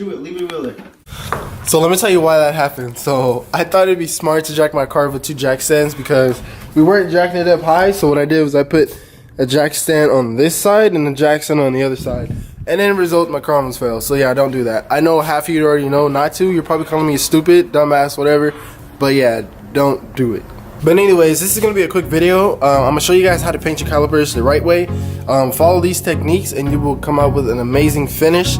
Leave it there. So let me tell you why that happened. So I thought it'd be smart to jack my car with 2 jack stands because we weren't jacking it up high. So what I did was I put a jack stand on this side and a jack stand on the other side. And then result, my car almost fell. So yeah, don't do that. I know half of you already know not to. You're probably calling me stupid, dumbass, whatever. But yeah, don't do it. But anyways, this is going to be a quick video. I'm going to show you guys how to paint your calipers the right way. Follow these techniques and you will come out with an amazing finish.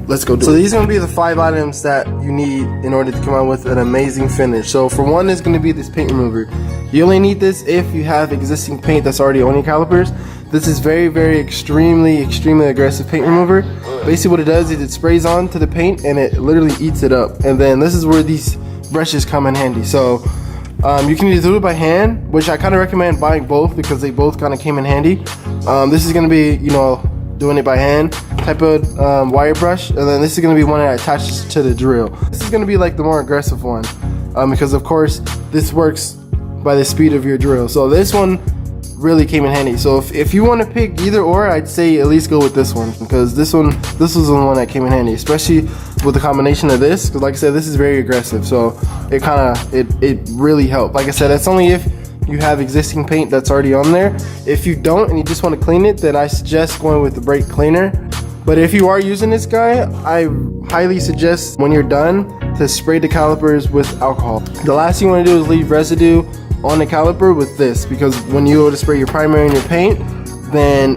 Let's go do it. So these are going to be the 5 items that you need in order to come out with an amazing finish. So for one, is going to be this paint remover. You only need this if you have existing paint that's already on your calipers. This is very extremely aggressive paint remover. Basically what it does is it sprays on to the paint and it literally eats it up. And then this is where these brushes come in handy. So you can either do it by hand, which I kind of recommend buying both because they both kind of came in handy. This is going to be, you know, doing it by hand type of wire brush, and then this is going to be one that attaches to the drill. This is going to be like the more aggressive one because of course this works by the speed of your drill. So this one really came in handy. So if you want to pick either or, I'd say at least go with this one because this was the one that came in handy, especially with the combination of this, because like I said, this is very aggressive. So it really helped. Like I said, that's only if you have existing paint that's already on there. If you don't and you just want to clean it, then I suggest going with the brake cleaner. But if you are using this guy, I highly suggest when you're done to spray the calipers with alcohol. The last thing you want to do is leave residue on the caliper with this, because when you go to spray your primer and your paint, then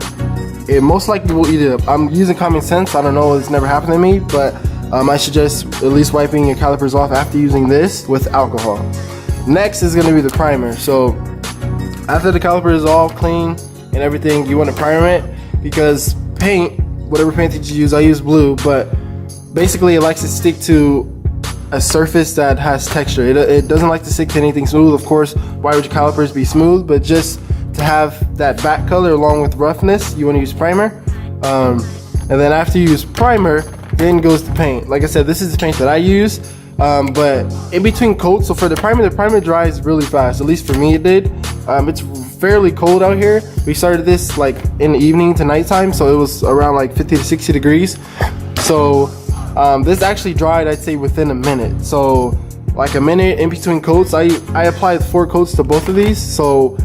it most likely will eat it up. I'm using common sense. I don't know, it's never happened to me, but I suggest at least wiping your calipers off after using this with alcohol. Next is going to be the primer. So after the caliper is all clean and everything, you want to primer it because paint, whatever paint that you use, I use blue, but basically it likes to stick to a surface that has texture. It doesn't like to stick to anything smooth. Of course, why would your calipers be smooth? But just to have that back color along with roughness, you want to use primer. And then after you use primer, then goes the paint. Like I said, this is the paint that I use. But in between coats, so for the primer dries really fast. At least for me it did. It's fairly cold out here. We started this like in the evening to nighttime, so it was around like 50 to 60 degrees. So this actually dried, I'd say, within a minute. So like a minute in between coats. I applied 4 coats to both of these. So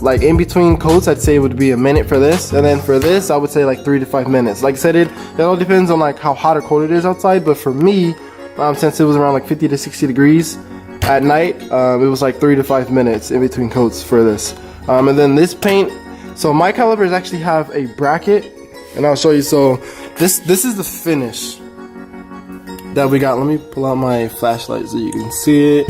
like in between coats, I'd say it would be a minute for this, and then for this I would say like 3 to 5 minutes. Like I said, it all depends on like how hot or cold it is outside, but for me, since it was around like 50 to 60 degrees at night, it was like 3 to 5 minutes in between coats for this. And then this paint, so my calipers actually have a bracket, and I'll show you. So this is the finish that we got. Let me pull out my flashlight so you can see it.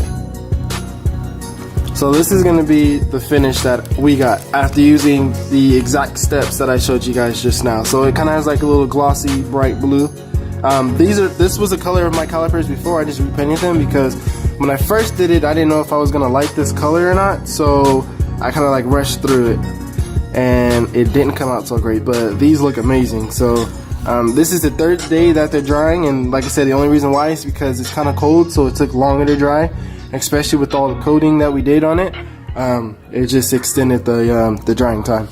So this is going to be the finish that we got after using the exact steps that I showed you guys just now. So it kind of has like a little glossy bright blue. This was the color of my calipers before. I just repainted them because when I first did it, I didn't know if I was gonna like this color or not, so I kind of like rushed through it and it didn't come out so great, but these look amazing. So this is the 3rd day that they're drying, and like I said, the only reason why is because it's kind of cold, so it took longer to dry, especially with all the coating that we did on it. It just extended the drying time.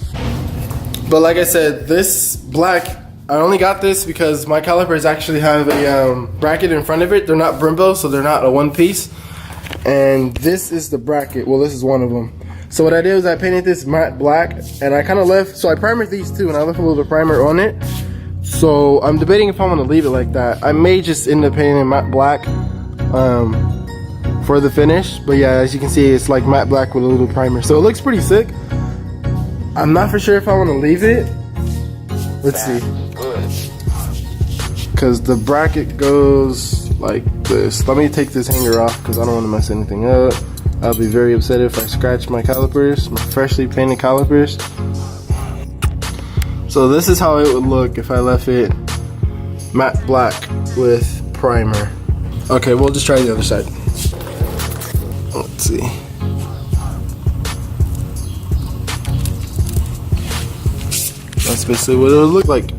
But like I said, this black, I only got this because my calipers actually have a bracket in front of it. They're not Brembo, so they're not a one piece. And this is the bracket. Well, this is one of them. So what I did was I painted this matte black, and I kind of left, so I primered these two, and I left a little primer on it. So I'm debating if I want to leave it like that. I may just end up painting it matte black for the finish. But yeah, as you can see, it's like matte black with a little primer. So it looks pretty sick. I'm not for sure if I want to leave it. Let's see. Because the bracket goes like this. Let me take this hanger off because I don't want to mess anything up. I'll be very upset if I scratch my calipers, my freshly painted calipers. So this is how it would look if I left it matte black with primer. Okay, we'll just try the other side. Let's see. That's basically what it would look like.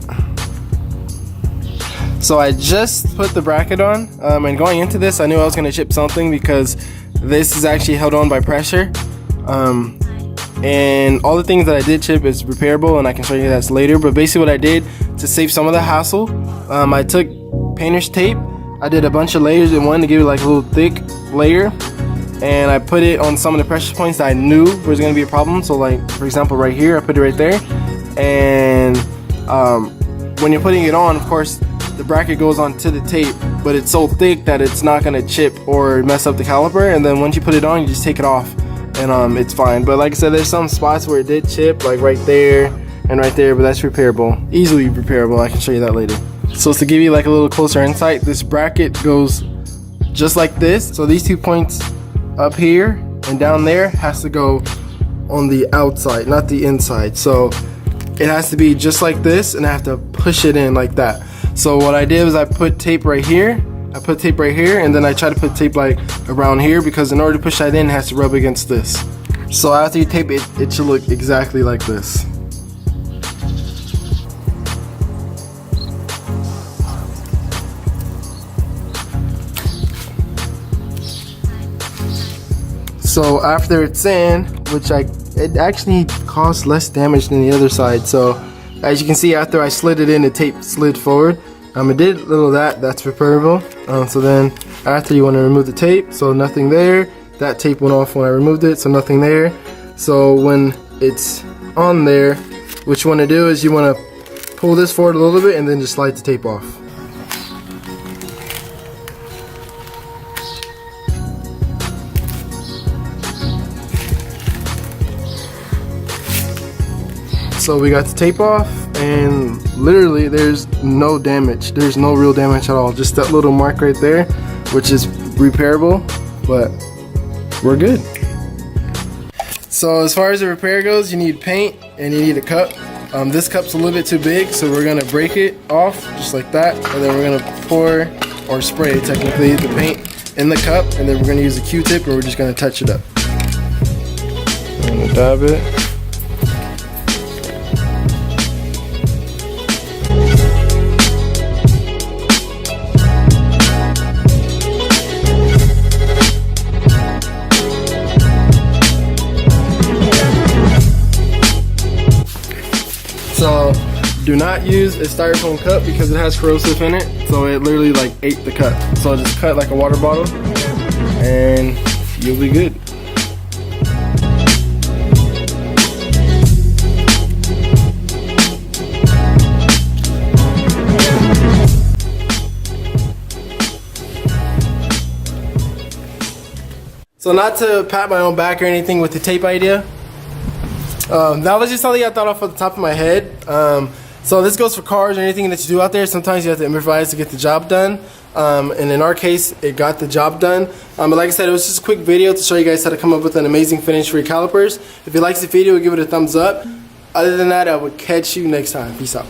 So I just put the bracket on, and going into this I knew I was going to chip something because this is actually held on by pressure, and all the things that I did chip is repairable, and I can show you that later. But basically what I did to save some of the hassle, I took painter's tape. I did a bunch of layers in one to give it like a little thick layer, and I put it on some of the pressure points that I knew was going to be a problem. So like for example right here, I put it right there, and when you're putting it on, of course the bracket goes onto the tape, but it's so thick that it's not going to chip or mess up the caliper, and then once you put it on, you just take it off and it's fine. But like I said, there's some spots where it did chip, like right there and right there, but that's repairable, easily repairable. I can show you that later. So to give you like a little closer insight, this bracket goes just like this. So these 2 points up here and down there has to go on the outside, not the inside. So it has to be just like this, and I have to push it in like that. So what I did was I put tape right here, and then I try to put tape like around here, because in order to push that in, it has to rub against this. So after you tape it, it should look exactly like this. So after it's in, it actually caused less damage than the other side. So as you can see, after I slid it in, the tape slid forward. It did a little of that's repairable. So then after, you want to remove the tape, so nothing there. That tape went off when I removed it, so nothing there. So when it's on there, what you want to do is you want to pull this forward a little bit and then just slide the tape off. So we got the tape off, and literally there's no damage. There's no real damage at all. Just that little mark right there, which is repairable, but we're good. So as far as the repair goes, you need paint and you need a cup. This cup's a little bit too big, so we're gonna break it off just like that, and then we're gonna pour, or spray technically, the paint in the cup, and then we're gonna use a Q-tip and we're just gonna touch it up. I'm gonna dab it. So do not use a styrofoam cup because it has corrosive in it, so it literally like ate the cup. So just cut like a water bottle and you'll be good. So not to pat my own back or anything with the tape idea, that was just something I thought off the top of my head. So this goes for cars or anything that you do out there. Sometimes you have to improvise to get the job done. And in our case, it got the job done. But like I said, it was just a quick video to show you guys how to come up with an amazing finish for your calipers. If you liked the video, give it a thumbs up. Other than that, I will catch you next time. Peace out.